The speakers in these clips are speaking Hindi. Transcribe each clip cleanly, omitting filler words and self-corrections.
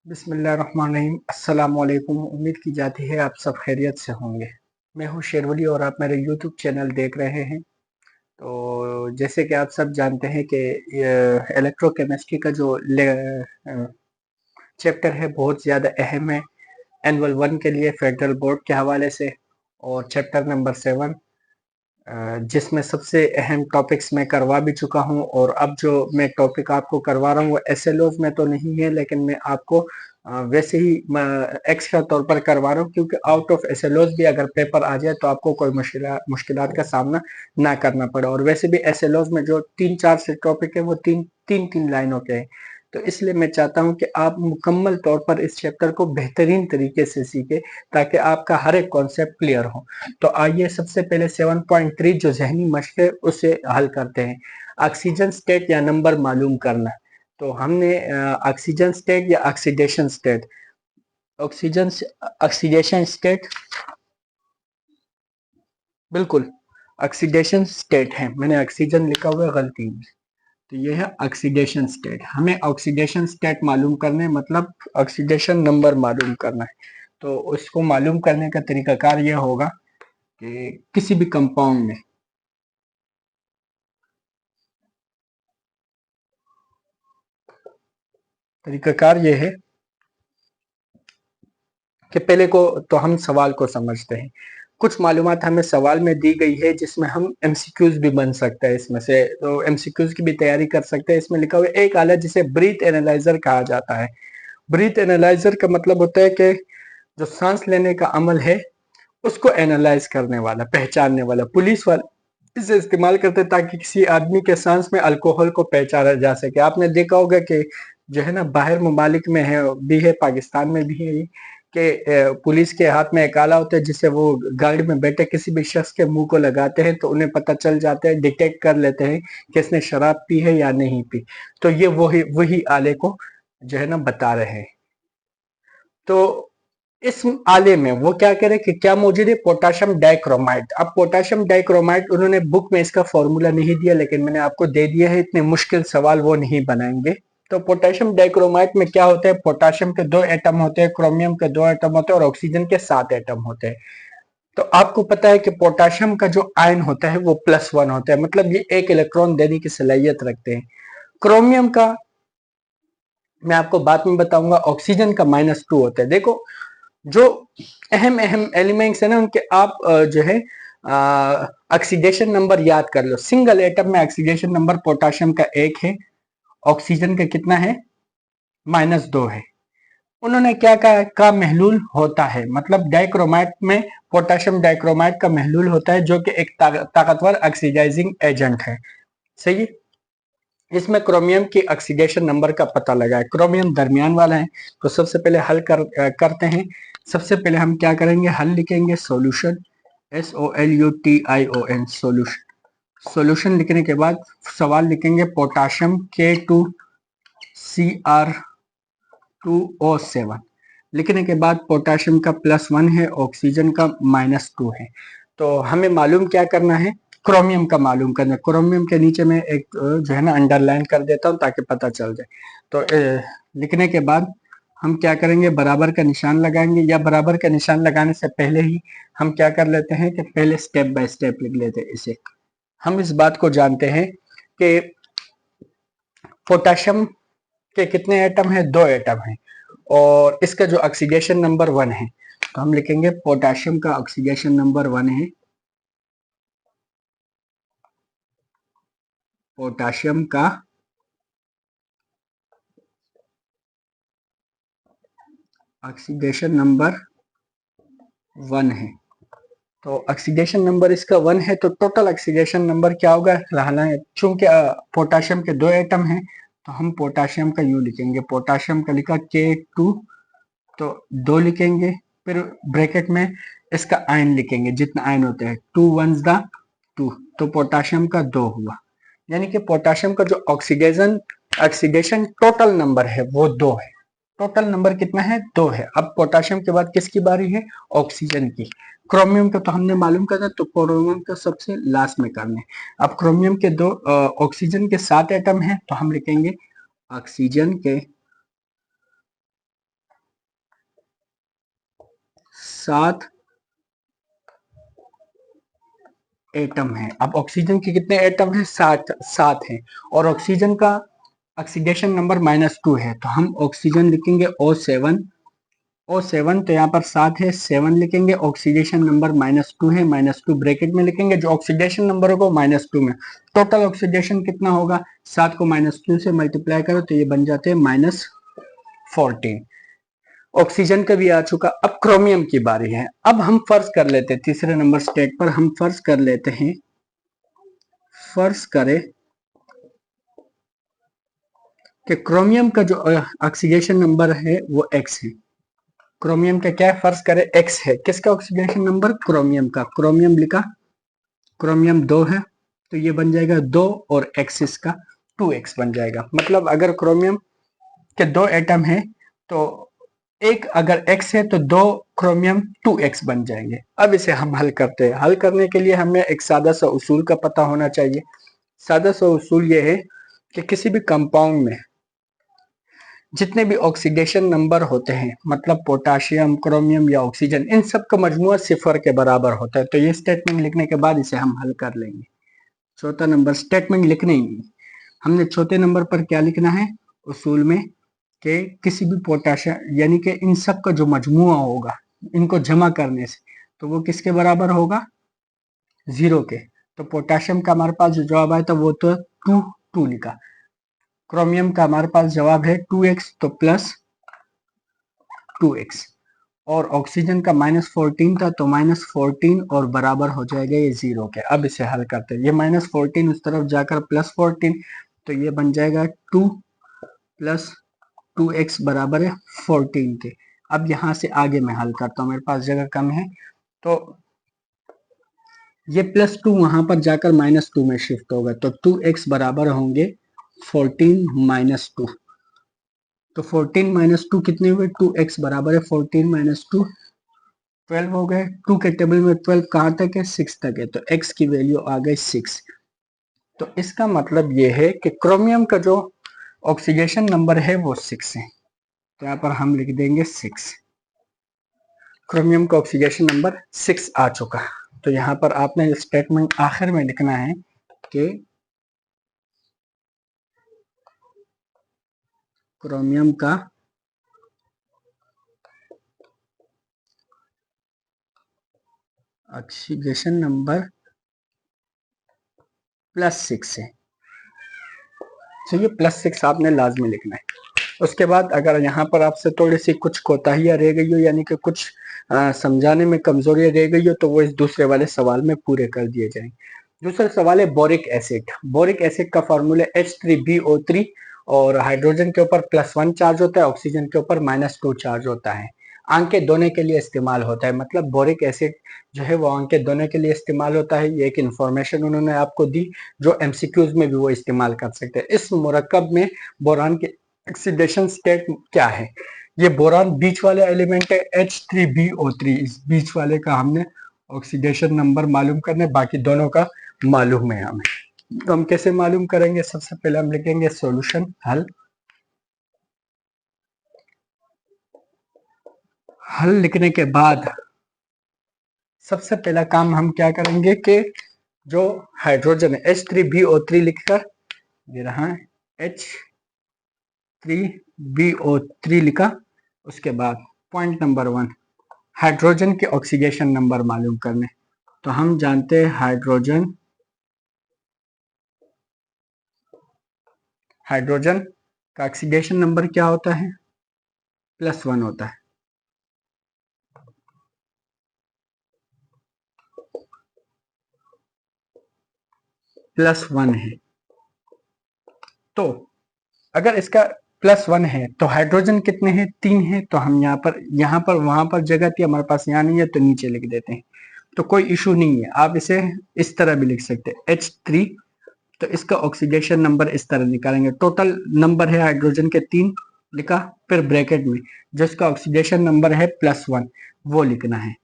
बिस्मिल्लाहिर्रहमानिर्रहीम। अस्सलाम वालेकुम। उम्मीद की जाती है आप सब खैरियत से होंगे। मैं हूँ शेरवली और आप मेरे यूट्यूब चैनल देख रहे हैं। तो जैसे कि आप सब जानते हैं कि इलेक्ट्रोकेमिस्ट्री का जो चैप्टर है बहुत ज़्यादा अहम है एनुअल 1 के लिए फेडरल बोर्ड के हवाले से। और चैप्टर नंबर 7 जिसमें सबसे अहम टॉपिक्स मैं करवा भी चुका हूं, और अब जो मैं टॉपिक आपको करवा रहा हूं वो एसएलओज में तो नहीं है, लेकिन मैं आपको वैसे ही एक्स्ट्रा तौर पर करवा रहा हूं, क्योंकि आउट ऑफ एसएलओज भी अगर पेपर आ जाए तो आपको कोई मुश्किलात का सामना ना करना पड़े। और वैसे भी एसएलओज में जो 3-4 से टॉपिक है वो तीन तीन तीन लाइनों के हैं। तो इसलिए मैं चाहता हूं कि आप मुकम्मल तौर पर इस चैप्टर को बेहतरीन तरीके से सीखें, ताकि आपका हर एक कॉन्सेप्ट क्लियर हो। तो आइए सबसे पहले 7.3 जो जहनी मशक है उसे हल करते हैं। ऑक्सीजन स्टेट या नंबर मालूम करना। तो हमने ऑक्सीजन स्टेट या oxidation state, oxygen oxidation state, बिल्कुल ऑक्सीडेशन स्टेट है। मैंने ऑक्सीजन लिखा हुआ है गलती में, तो ये है ऑक्सीडेशन स्टेट। हमें ऑक्सीडेशन स्टेट मालूम करने मतलब ऑक्सीडेशन नंबर मालूम करना है। तो उसको मालूम करने का तरीकाकार यह होगा कि किसी भी कंपाउंड में तरीकाकार ये है कि पहले को तो हम सवाल को समझते हैं। कुछ मालूमात हमें सवाल में दी गई है जिसमें हम एमसीक्यूज भी बन सकता है इसमें से, तो एमसीक्यूज की भी तैयारी कर सकते हैं। इसमें लिखा हुआ है एक आला जिसे ब्रीथ एनालाइजर कहा जाता है। ब्रीथ एनालाइजर का मतलब होता है कि जो सांस लेने का अमल है उसको एनालाइज करने वाला, पहचानने वाला। पुलिस वाले इसे इस्तेमाल करते हैं ताकि किसी आदमी के सांस में अल्कोहल को पहचाना जा सके। आपने देखा होगा कि जो है ना, बाहर ममालिक में है भी है, पाकिस्तान में भी है कि पुलिस के हाथ में एक आला होता है जिससे वो गाड़ी में बैठे किसी भी शख्स के मुंह को लगाते हैं तो उन्हें पता चल जाता है, डिटेक्ट कर लेते हैं कि इसने शराब पी है या नहीं पी। तो ये वही वही आले को जो है ना बता रहे हैं। तो इस आले में वो क्या करें कि क्या मौजूद है, पोटाशियम डाइक्रोमाइड। अब पोटाशियम डाइक्रोमाइड उन्होंने बुक में इसका फॉर्मूला नहीं दिया, लेकिन मैंने आपको दे दिया है। इतने मुश्किल सवाल वो नहीं बनाएंगे। तो पोटाशियम डाइक्रोमाइड में क्या होता है, पोटाशियम के 2 एटम होते हैं, क्रोमियम के 2 एटम होते हैं और ऑक्सीजन के 7 एटम होते हैं। तो आपको पता है कि पोटाशियम का जो आयन होता है वो +1 होता है, मतलब ये एक इलेक्ट्रॉन देने की सलाहियत रखते हैं। क्रोमियम का मैं आपको बाद में बताऊंगा। ऑक्सीजन का -2 होता है। देखो, जो अहम अहम एलिमेंट्स है ना उनके आप जो है ऑक्सीडेशन नंबर याद कर लो। सिंगल एटम में ऑक्सीडेशन नंबर पोटाशियम का 1 है, ऑक्सीजन का कितना है, -2 है। उन्होंने क्या कहा का महलूल होता है, मतलब डाइक्रोमाइट में पोटाशियम डाइक्रोमाइट का महलूल होता है जो कि एक ताकतवर ऑक्सीडाइजिंग एजेंट है। सही है। इसमें क्रोमियम की ऑक्सीडेशन नंबर का पता लगा है। क्रोमियम दरमियान वाला है। तो सबसे पहले हल करते हैं। सबसे पहले हम क्या करेंगे, हल लिखेंगे सॉल्यूशन, SOLUTION सॉल्यूशन। सॉल्यूशन लिखने के बाद सवाल लिखेंगे पोटाशियम K2Cr2O7। लिखने के बाद पोटाशियम का +1 है, ऑक्सीजन का -2 है। तो हमें मालूम क्या करना है, क्रोमियम का मालूम करना है। क्रोमियम के नीचे में एक जो है ना अंडरलाइन कर देता हूं ताकि पता चल जाए। तो लिखने के बाद हम क्या करेंगे, बराबर का निशान लगाएंगे, या बराबर का निशान लगाने से पहले ही हम क्या कर लेते हैं कि पहले स्टेप बाय स्टेप लिख लेते हैं इसे। हम इस बात को जानते हैं कि पोटाशियम के कितने एटम है, 2 एटम है, और इसका जो ऑक्सीडेशन नंबर 1 है, तो हम लिखेंगे पोटाशियम का ऑक्सीडेशन नंबर 1 है। पोटाशियम का ऑक्सीडेशन नंबर 1 है। तो ऑक्सीडेशन नंबर इसका 1 है, तो टोटल ऑक्सीडेशन नंबर क्या होगा, चूंकि पोटाशियम के 2 एटम हैं तो हम पोटाशियम का यूं लिखेंगे। पोटाशियम का लिखा K2, तो 2 लिखेंगे, फिर ब्रैकेट में इसका आयन लिखेंगे, जितना आयन होते हैं 2 1s द 2, तो पोटाशियम का 2 हुआ। यानी कि पोटाशियम का जो ऑक्सीडेशन टोटल नंबर है वो 2 है। टोटल नंबर कितना है, 2 है। अब पोटाशियम के बाद किसकी बारी है, ऑक्सीजन की। क्रोमियम का तो हमने मालूम करना, तो क्रोमियम का सबसे लास्ट में करना है। अब क्रोमियम के ऑक्सीजन के 7 एटम हैं, तो हम लिखेंगे ऑक्सीजन के 7 एटम है। अब ऑक्सीजन के कितने एटम है? 7 है, और ऑक्सीजन का ऑक्सीडेशन नंबर -2 है, तो हम ऑक्सीजन लिखेंगे O7 तो यहाँ पर 7 है, 7 लिखेंगे, ऑक्सीडेशन नंबर -2 है, -2 ब्रैकेट में लिखेंगे, जो ऑक्सीडेशन नंबर होगा -2 में, टोटल ऑक्सीडेशन कितना होगा? 7 को -2 से मल्टीप्लाई करो तो ये बन जाते हैं -14। ऑक्सीजन का भी आ चुका। अब क्रोमियम की बारी है। अब हम फर्ज कर लेते हैं, तीसरे नंबर स्टेट पर हम फर्ज कर लेते हैं, फर्ज करें कि क्रोमियम का जो ऑक्सीडेशन नंबर है वो X है। क्रोमियम का क्या है? फर्ज करें X है। किसका ऑक्सीडेशन नंबर? क्रोमियम का। क्रोमियम लिखा, क्रोमियम 2 है, तो ये बन जाएगा 2 और X इसका 2X बन जाएगा। मतलब अगर क्रोमियम के 2 एटम है तो एक अगर X है तो 2 क्रोमियम 2X बन जाएंगे। अब इसे हम हल करते हैं। हल करने के लिए हमें एक सादा सा उसूल का पता होना चाहिए। सादा सा उसूल ये है कि किसी भी कंपाउंड में जितने भी ऑक्सीडेशन नंबर होते हैं, मतलब पोटाशियम, क्रोमियम या ऑक्सीजन, इन सब का मजमुआ 0 के बराबर होता है। तो ये स्टेटमेंट लिखने के बाद इसे हम हल कर लेंगे। चौथा नंबर स्टेटमेंट लिखने ही नहीं, हमने चौथे नंबर पर क्या लिखना है उसूल में, कि किसी भी पोटाशियम यानी कि इन सब का जो मजमुआ होगा, इनको जमा करने से, तो वो किसके बराबर होगा? 0 के। तो पोटाशियम का हमारे पास जो जवाब आया था वो तो 2 लिखा। क्रोमियम का हमारे पास जवाब है 2X, तो प्लस 2X, और ऑक्सीजन का -14 था तो -14 और बराबर हो जाएगा ये 0 के। अब इसे हल करते हैं, ये -14 उस तरफ जाकर +14, तो ये बन जाएगा 2 + 2X बराबर है 14 के। अब यहाँ से आगे मैं हल करता हूँ, मेरे पास जगह कम है, तो ये +2 वहां पर जाकर -2 में शिफ्ट होगा, तो 2X बराबर होंगे 14 - 2। तो 14 - 2 कितने हुए? 2X बराबर है 14 - 2, 12 हो गए। 2 के टेबल में 12 कहाँ तक है? 6 तक है, तो X की वैल्यू आ गई 6। तो इसका मतलब ये है कि क्रोमियम का जो ऑक्सीडेशन नंबर है वो 6 है, तो यहाँ पर हम लिख देंगे 6। क्रोमियम का ऑक्सीडेशन नंबर 6 आ चुका। तो यहाँ पर आपने स्टेटमेंट आखिर में लिखना है कि क्रोमियम का ऑक्सीडेशन नंबर +6 है। तो ये +6 आपने लाजमी लिखना है। उसके बाद अगर यहाँ पर आपसे थोड़ी सी कुछ कोताहियाँ रह गई हो, यानी कि कुछ समझाने में कमजोरियाँ रह गई हो, तो वो इस दूसरे वाले सवाल में पूरे कर दिए जाएंगे। दूसरा सवाल है बोरिक एसिड। बोरिक एसिड का फॉर्मूला H3BO3, और हाइड्रोजन के ऊपर +1 चार्ज होता है, ऑक्सीजन के ऊपर -2 चार्ज होता है। आंखें धोने के लिए इस्तेमाल होता है, मतलब बोरिक एसिड जो है वो आंखें धोने के लिए इस्तेमाल होता है। ये एक इंफॉर्मेशन उन्होंने आपको दी जो MCQs में भी वो इस्तेमाल कर सकते हैं। इस मुरक्कब में बोरान के ऑक्सीडेशन स्टेट क्या है? ये बोरान बीच वाले एलिमेंट है H3BO3। इस बीच वाले का हमने ऑक्सीडेशन नंबर मालूम करना है, बाकी दोनों का मालूम है हमें। तो हम कैसे मालूम करेंगे? सबसे पहले हम लिखेंगे सॉल्यूशन, हल। हल लिखने के बाद सबसे पहला काम हम क्या करेंगे कि जो हाइड्रोजन है H3BO3 लिखकर, ये रहा H3BO3 लिखा। उसके बाद पॉइंट नंबर 1, हाइड्रोजन के ऑक्सीडेशन नंबर मालूम करने। तो हम जानते हैं हाइड्रोजन का ऑक्सीडेशन नंबर क्या होता है? +1 होता है। +1 है, तो अगर इसका +1 है तो हाइड्रोजन कितने हैं? 3 है। तो हम यहाँ पर वहां पर जगह थी, हमारे पास यहाँ नहीं है, तो नीचे लिख देते हैं, तो कोई इशू नहीं है। आप इसे इस तरह भी लिख सकते हैं H3, तो इसका ऑक्सीडेशन नंबर इस तरह निकालेंगे। टोटल नंबर है हाइड्रोजन के 3 लिखा, फिर ब्रैकेट में जिसका ऑक्सीडेशन नंबर है +1 वो लिखना है।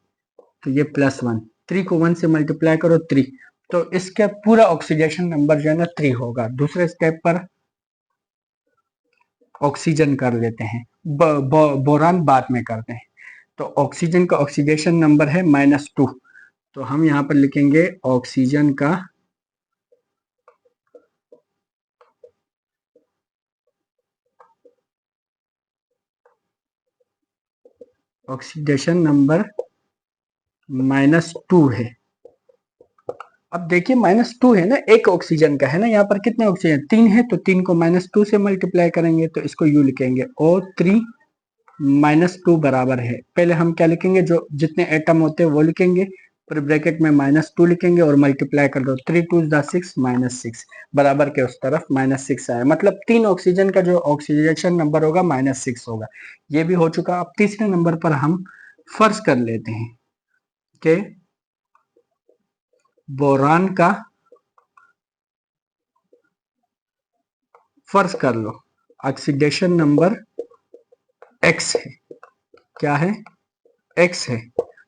तो ये +1, 3 को 1 से मल्टीप्लाई करो 3, तो इसका पूरा ऑक्सीडेशन नंबर जो है ना 3 होगा। दूसरे स्टेप पर ऑक्सीजन कर लेते हैं, बोरान बाद में करते हैं। तो ऑक्सीजन का ऑक्सीडेशन नंबर है -2, तो हम यहाँ पर लिखेंगे ऑक्सीजन का ऑक्सीडेशन नंबर -2 है। अब देखिए -2 है ना, एक ऑक्सीजन का है ना, यहाँ पर कितने ऑक्सीजन 3 है, तो 3 को -2 से मल्टीप्लाई करेंगे तो इसको यू लिखेंगे O3 -2 बराबर है, पहले हम क्या लिखेंगे, जो जितने एटम होते हैं वो लिखेंगे, फिर ब्रैकेट में -2 लिखेंगे और मल्टीप्लाई कर दो, 3 2 6 -6 बराबर के उस तरफ -6 आया, मतलब 3 ऑक्सीजन का जो ऑक्सीडेशन नंबर होगा -6 होगा। ये भी हो चुका। अब तीसरे नंबर पर हम फर्ज कर लेते हैं कि बोरान का, फर्ज कर लो ऑक्सीडेशन नंबर x है, क्या है, x है।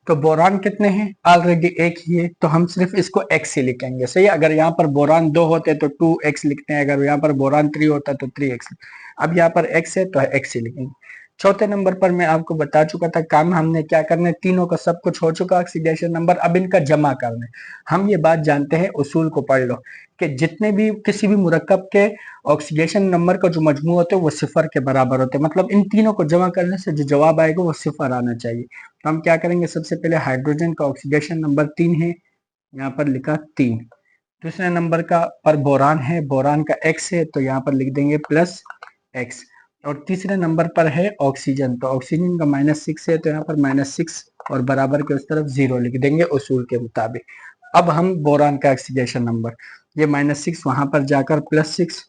तो बोरान कितने हैं, ऑलरेडी एक ही है, तो हम सिर्फ इसको x ही लिखेंगे, सही है। अगर यहाँ पर बोरान 2 होते तो 2x लिखते हैं, अगर यहाँ पर बोरान 3 होता तो 3x। अब यहाँ पर x है तो x ही लिखेंगे। चौथे नंबर पर मैं आपको बता चुका था काम हमने क्या करना है, तीनों का सब कुछ हो चुका ऑक्सीडेशन नंबर, अब इनका जमा करना है। हम ये बात जानते हैं, उसूल को पढ़ लो कि जितने भी किसी भी मुरक्कब के ऑक्सीडेशन नंबर का जो मजमू होता है वो सिफर के बराबर होते हैं, मतलब इन तीनों को जमा करने से जो जवाब आएगा वो सिफर आना चाहिए। तो हम क्या करेंगे, सबसे पहले हाइड्रोजन का ऑक्सीडेशन नंबर 3 है, यहाँ पर लिखा 3। दूसरे नंबर का पर बोरान है, बोरान का x है, तो यहाँ पर लिख देंगे +x। और तीसरे नंबर पर है ऑक्सीजन, तो ऑक्सीजन का -6 है, तो यहाँ पर -6 और बराबर के उस तरफ 0 लिख देंगे उसूल के मुताबिक। अब हम बोरान का ऑक्सीडेशन नंबर, ये -6 वहां पर जाकर +6,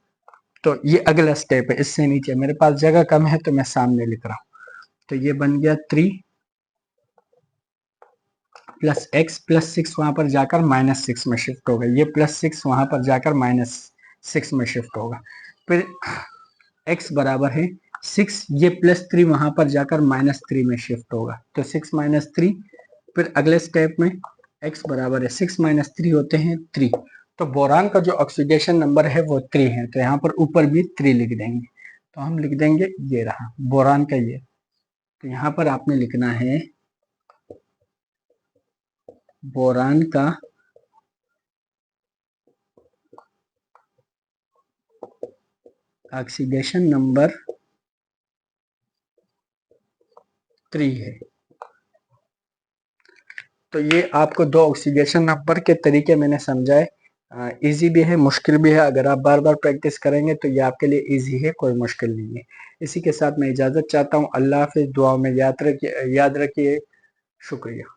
तो ये अगला स्टेप है, इससे नीचे मेरे पास जगह कम है तो मैं सामने लिख रहा हूँ। तो ये बन गया 3 +x +6 वहां पर जाकर -6 में शिफ्ट होगा, ये +6 वहां पर जाकर -6 में शिफ्ट होगा। फिर x बराबर है 6, ये +3 वहां पर जाकर -3 में शिफ्ट होगा, तो 6 -3। फिर अगले स्टेप में x बराबर है 6 -3 होते हैं 3, तो बोरान का जो ऑक्सीडेशन नंबर है वो 3 है, तो यहाँ पर ऊपर भी 3 लिख देंगे। तो हम लिख देंगे, ये रहा बोरान का ये। तो यहाँ पर आपने लिखना है बोरान का ऑक्सीडेशन नंबर 3 है। तो ये आपको 2 ऑक्सीडेशन नंबर के तरीके मैंने समझाए, इजी भी है मुश्किल भी है, अगर आप बार बार प्रैक्टिस करेंगे तो ये आपके लिए इजी है, कोई मुश्किल नहीं है। इसी के साथ मैं इजाज़त चाहता हूँ, अल्लाह हाफिज़, दुआ में याद रखिए, शुक्रिया।